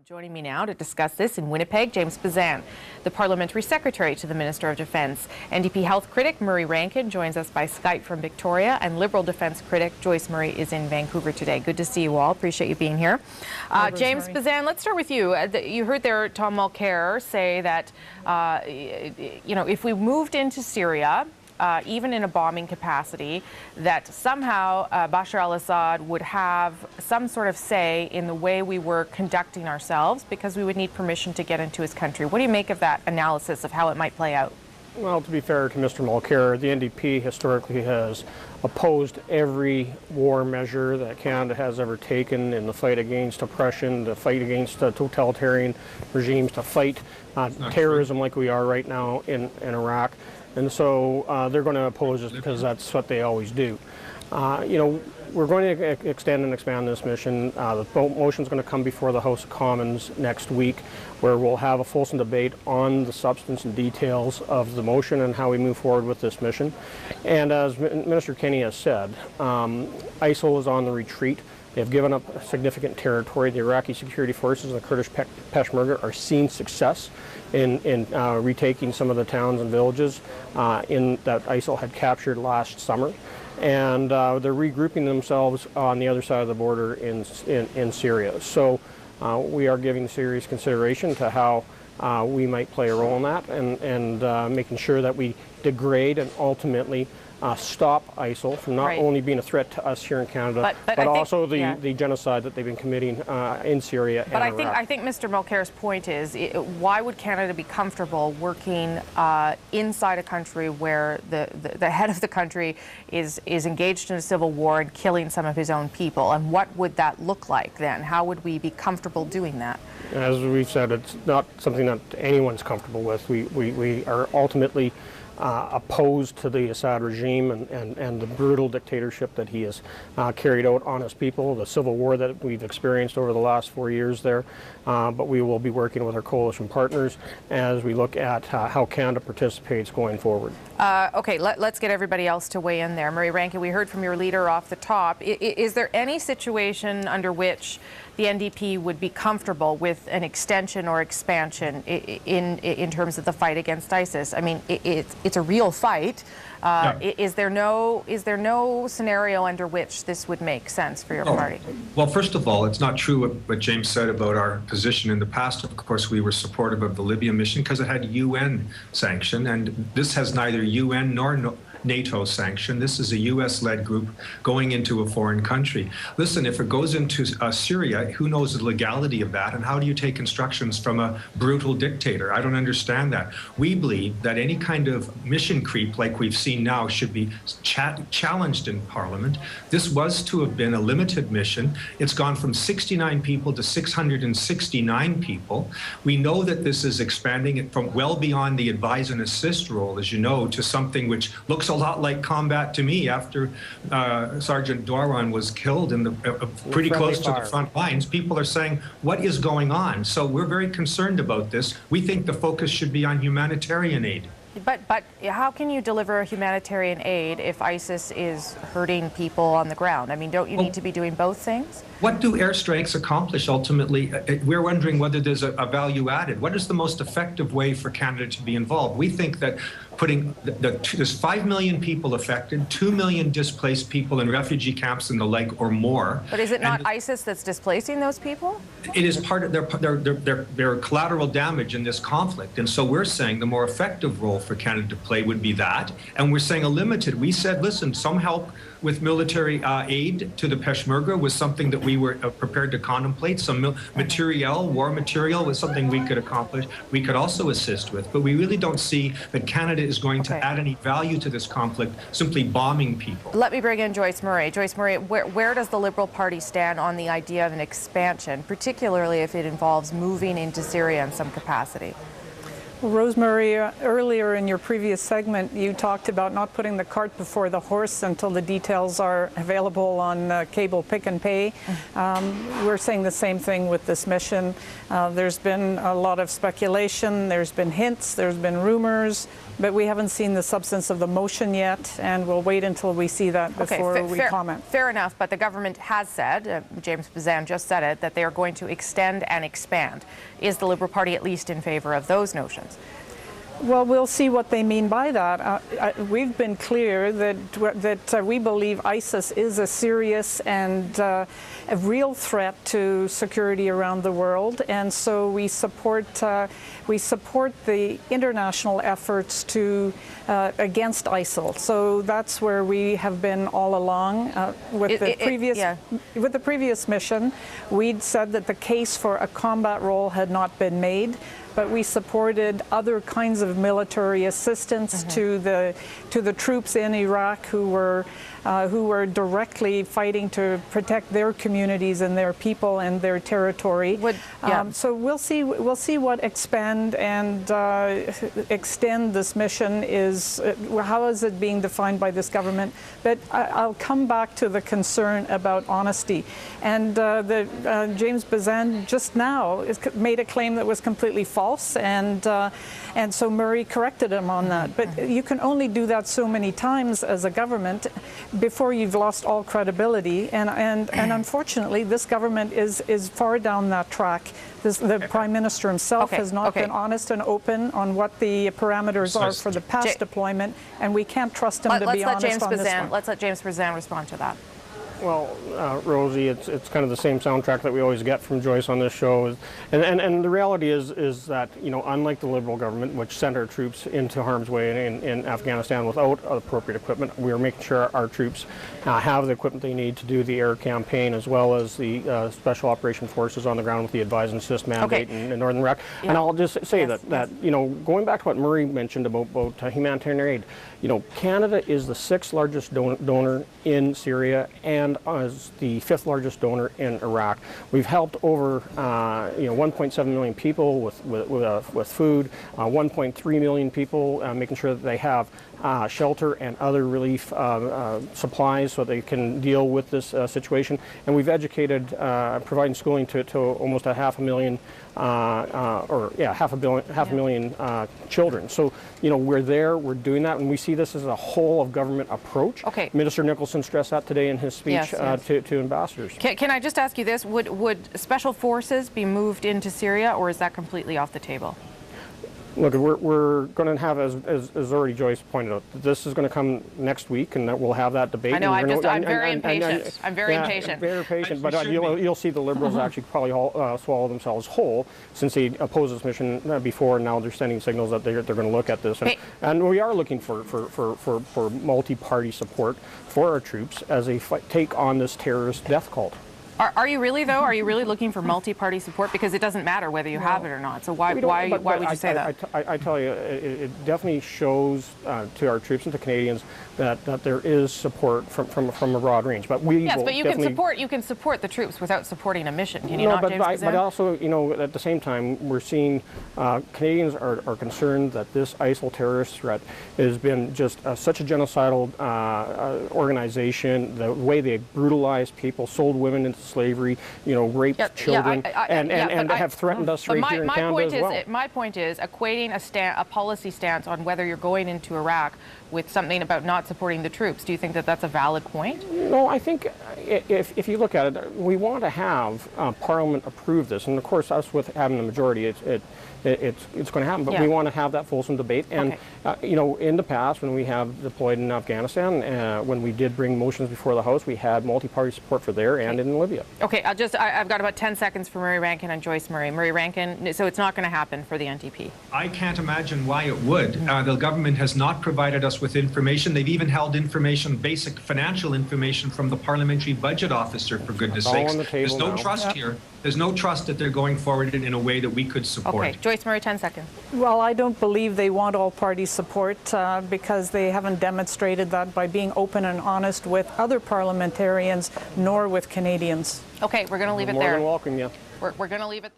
Joining me now to discuss this in Winnipeg, James Bezan, the Parliamentary Secretary to the Minister of Defence. NDP health critic Murray Rankin joins us by Skype from Victoria, and Liberal defence critic Joyce Murray is in Vancouver today. Good to see you all. Appreciate you being here. James Bezan, let's start with you. You heard there Tom Mulcair say that, if we moved into Syria, even in a bombing capacity, that somehow Bashar al-Assad would have some sort of say in the way we were conducting ourselves because we would need permission to get into his country. What do you make of that analysis of how it might play out? Well, to be fair to Mr. Mulcair, the NDP historically has opposed every war measure that Canada has ever taken in the fight against oppression, the fight against totalitarian regimes, to fight terrorism like we are right now in Iraq. And so they're going to oppose us because that's what they always do. We're going to extend and expand this mission. The motion is going to come before the House of Commons next week, where we'll have a fulsome debate on the substance and details of the motion and how we move forward with this mission. And as Minister Kenney has said, ISIL is on the retreat. They have given up significant territory. The Iraqi security forces and the Kurdish Peshmerga are seeing success in retaking some of the towns and villages that ISIL had captured last summer. And they're regrouping themselves on the other side of the border in Syria. So we are giving serious consideration to how we might play a role in that, and making sure that we degrade and ultimately stop ISIL from not only being a threat to us here in Canada, but also the genocide that they've been committing in Syria and Iraq. But I think Mr. Mulcair's point is, why would Canada be comfortable working inside a country where the head of the country is engaged in a civil war and killing some of his own people? And what would that look like then? How would we be comfortable doing that? As we've said, it's not something that anyone's comfortable with. We are ultimately opposed to the Assad regime and the brutal dictatorship that he has carried out on his people, the civil war that we've experienced over the last 4 years there. But we will be working with our coalition partners as we look at how Canada participates going forward. Okay, let's get everybody else to weigh in there. Murray Rankin, we heard from your leader off the top. Is there any situation under which the NDP would be comfortable with an extension or expansion in terms of the fight against ISIS? I mean, it's a real fight. Is there no scenario under which this would make sense for your party? Well, first of all, it's not true what James said about our position in the past. Of course, we were supportive of the Libya mission because it had UN sanction, and this has neither UN nor NATO sanction. This is a U.S.-led group going into a foreign country. Listen, if it goes into Syria, who knows the legality of that, and how do you take instructions from a brutal dictator? I don't understand that. We believe that any kind of mission creep like we've seen now should be challenged in Parliament. This was to have been a limited mission. It's gone from 69 people to 669 people. We know that this is expanding it from well beyond the advise and assist role, as you know, to something which looks a lot like combat to me after Sergeant Doran was killed in pretty close to the front lines. People are saying, what is going on? So we're very concerned about this. We think the focus should be on humanitarian aid. But how can you deliver humanitarian aid if ISIS is hurting people on the ground? I mean, don't you need to be doing both things? What do airstrikes accomplish ultimately? We're wondering whether there's a value added. What is the most effective way for Canada to be involved? We think that putting there's 5 million people affected, 2 million displaced people in refugee camps and the like or more. But is it not ISIS that's displacing those people? It is part of their collateral damage in this conflict. And so we're saying the more effective role for Canada to play would be that. And we're saying a limited. We said, listen, some help with military aid to the Peshmerga was something that we were prepared to contemplate. Some war material was something we could accomplish. We could also assist with. But we really don't see that Canada is going to add any value to this conflict, simply bombing people. Let me bring in Joyce Murray. Joyce Murray, where does the Liberal Party stand on the idea of an expansion, particularly if it involves moving into Syria in some capacity? Rosemary, earlier in your previous segment, you talked about not putting the cart before the horse until the details are available on cable pick and pay. We're saying the same thing with this mission. There's been a lot of speculation, there's been hints, there's been rumors, but we haven't seen the substance of the motion yet, and we'll wait until we see that before we comment. Fair enough, but the government has said, James Bezan just said it, that they are going to extend and expand. Is the Liberal Party at least in favor of those notions? Well, we'll see what they mean by that. We've been clear that we believe ISIS is a serious and a real threat to security around the world, and so we support the international efforts to against ISIL. So that's where we have been all along. With the previous mission, we'd said that the case for a combat role had not been made, but we supported other kinds of military assistance to the troops in Iraq who were directly fighting to protect their communities and their people and their territory. So we'll see what expand and extend this mission is. How is it being defined by this government? But I'll come back to the concern about honesty. And James Bezan just now made a claim that was completely false, and so Murray corrected him on that. But you can only do that so many times as a government before you've lost all credibility, and unfortunately this government is far down that track. The Prime Minister himself has not been honest and open on what the parameters are for the past deployment, and we can't trust him to be honest on this one. Let's let James Bezan respond to that. Well, Rosie, it's kind of the same soundtrack that we always get from Joyce on this show, and the reality is that, you know, unlike the Liberal government, which sent our troops into harm's way in Afghanistan without appropriate equipment, we are making sure our troops have the equipment they need to do the air campaign, as well as the Special Operation Forces on the ground with the advise and assist mandate in Northern Iraq. And I'll just say that you know, going back to what Murray mentioned about humanitarian aid, you know, Canada is the 6th largest donor in Syria and is the 5th largest donor in Iraq. We've helped over 1.7 million people with food, 1.3 million people making sure that they have shelter and other relief supplies so they can deal with this situation. And we've educated, providing schooling to almost half a million children. So, you know, we're there, we're doing that, and we see this as a whole of government approach. Okay. Minister Nicholson stressed that today in his speech to ambassadors. Can I just ask you this? Would special forces be moved into Syria, or is that completely off the table? Look, we're going to have, as already Joyce pointed out, this is going to come next week, and that we'll have that debate. I know, I'm very impatient. I'm very impatient. Very patient, but you'll see the Liberals actually probably swallow themselves whole, since they opposed this mission before, and now they're sending signals that they're going to look at this. And we are looking for multi-party support for our troops as they take on this terrorist death cult. Are you really, though? Are you really looking for multi-party support? Because it doesn't matter whether you have it or not. So why would you say that? I tell you, it definitely shows to our troops and to Canadians that there is support from a broad range. But we but you can support the troops without supporting a mission. Can you not, James Bezan? But also, you know, at the same time, we're seeing Canadians are concerned that this ISIL terrorist threat has been just such a genocidal organization. The way they brutalized people, sold women into slavery, you know, raped children, and have threatened us right here in Canada as well. My point is equating a policy stance on whether you're going into Iraq with something about not supporting the troops. Do you think that that's a valid point? No, I think if you look at it, we want to have Parliament approve this, and of course, us with having the majority, it's going to happen. But we want to have that fulsome debate. And you know, in the past, when we have deployed in Afghanistan, when we did bring motions before the House, we had multi-party support for there and in Libya. Okay, I've got about 10 seconds for Murray Rankin and Joyce Murray. Murray Rankin, so it's not going to happen for the NDP. I can't imagine why it would. The government has not provided us with information. They've even held information, basic financial information, from the parliamentary budget officer, for goodness sakes. There's no trust here. There's no trust that they're going forward in a way that we could support. Okay, Joyce Murray, 10 seconds. Well, I don't believe they want all-party support because they haven't demonstrated that by being open and honest with other parliamentarians, nor with Canadians. Okay, we're going to leave it there. More than welcome, yeah. We're going to leave it there.